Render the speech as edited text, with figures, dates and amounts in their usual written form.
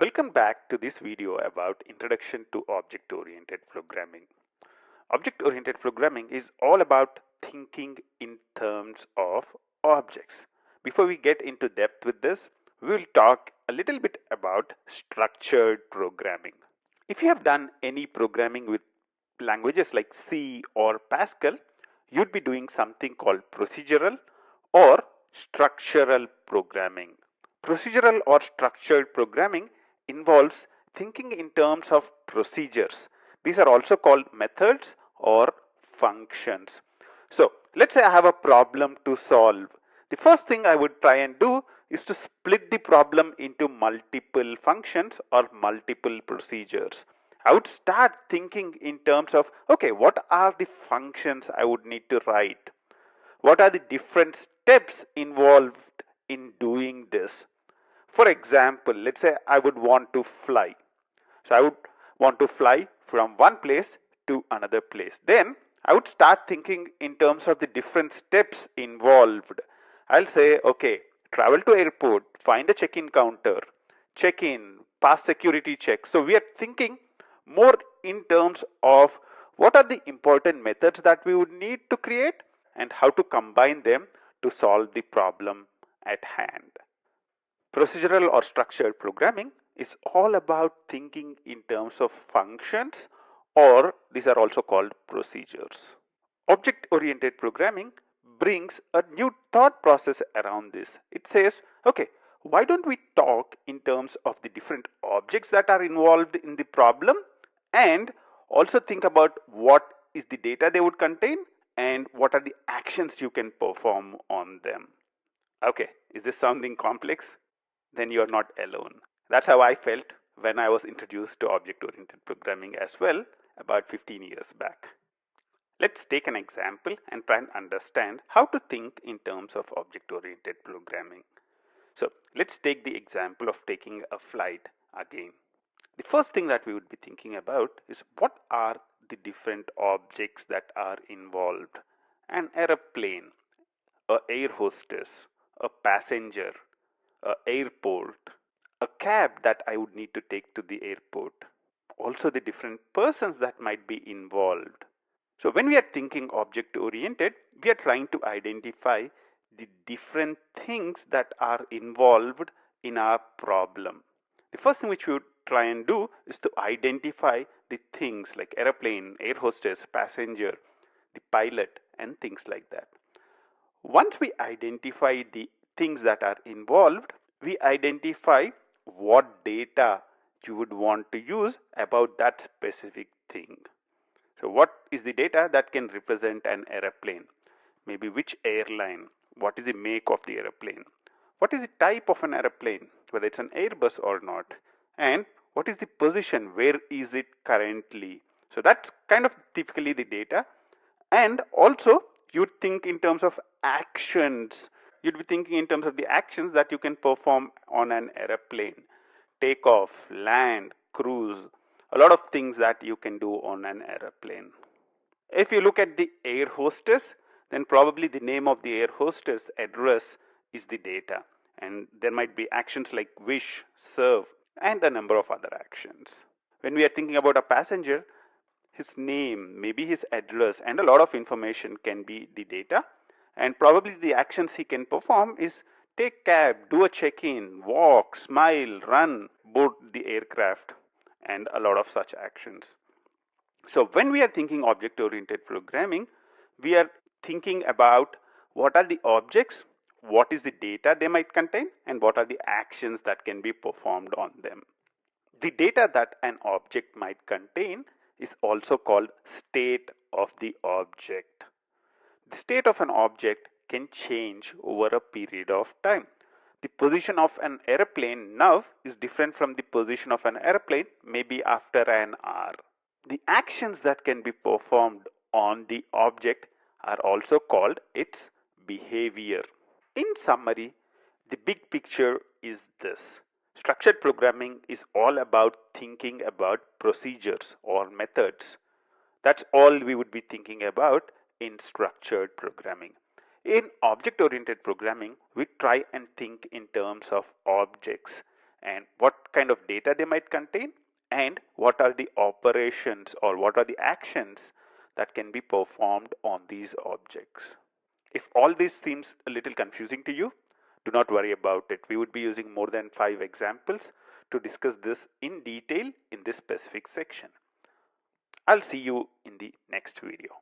Welcome back to this video about Introduction to Object-Oriented Programming. Object-Oriented Programming is all about thinking in terms of objects. Before we get into depth with this, we will talk a little bit about structured programming. If you have done any programming with languages like C or Pascal, you'd be doing something called procedural or structural programming. Procedural or structured programming involves thinking in terms of procedures. These are also called methods or functions. So let's say I have a problem to solve. The first thing I would try and do is to split the problem into multiple functions or multiple procedures. I would start thinking in terms of, okay, what are the functions I would need to write? What are the different steps involved in doing this? For example, let's say I would want to fly. So I would want to fly from one place to another place. Then I would start thinking in terms of the different steps involved. I'll say, okay, travel to airport, find a check-in counter, check in, pass security check. So we are thinking more in terms of what are the important methods that we would need to create and how to combine them to solve the problem at hand. Procedural or structured programming is all about thinking in terms of functions, or these are also called procedures. Object-oriented programming brings a new thought process around this. It says, okay, why don't we talk in terms of the different objects that are involved in the problem and also think about what is the data they would contain and what are the actions you can perform on them. Okay, is this sounding complex? Then you're not alone. That's how I felt when I was introduced to object-oriented programming as well about 15 years back. Let's take an example and try and understand how to think in terms of object-oriented programming. So let's take the example of taking a flight again. The first thing that we would be thinking about is what are the different objects that are involved. An airplane, a air hostess, a passenger, a airport, a cab that I would need to take to the airport, also the different persons that might be involved. So when we are thinking object oriented, we are trying to identify the different things that are involved in our problem. The first thing which we would try and do is to identify the things like airplane, air hostess, passenger, the pilot, and things like that. Once we identify the things that are involved, we identify what data you would want to use about that specific thing. So what is the data that can represent an airplane? Maybe which airline, what is the make of the airplane, what is the type of an airplane, whether it's an Airbus or not, and what is the position, where is it currently. So that's kind of typically the data. And also you think in terms of actions. You'd be thinking in terms of the actions that you can perform on an airplane: take off, land, cruise, a lot of things that you can do on an airplane. If you look at the air hostess, then probably the name of the air hostess address is the data, and there might be actions like wish, serve, and a number of other actions. When we are thinking about a passenger, his name, maybe his address, and a lot of information can be the data. And probably the actions he can perform is take cab, do a check-in, walk, smile, run, board the aircraft, and a lot of such actions. So when we are thinking object-oriented programming, we are thinking about what are the objects, what is the data they might contain, and what are the actions that can be performed on them. The data that an object might contain is also called state of the object. The state of an object can change over a period of time. The position of an airplane now is different from the position of an airplane maybe after an hour. The actions that can be performed on the object are also called its behavior. In summary, the big picture is this. Structured programming is all about thinking about procedures or methods. That's all we would be thinking about in structured programming. In object-oriented programming, we try and think in terms of objects and what kind of data they might contain, and what are the operations or what are the actions that can be performed on these objects. If all this seems a little confusing to you, do not worry about it. We would be using more than 5 examples to discuss this in detail in this specific section. I'll see you in the next video.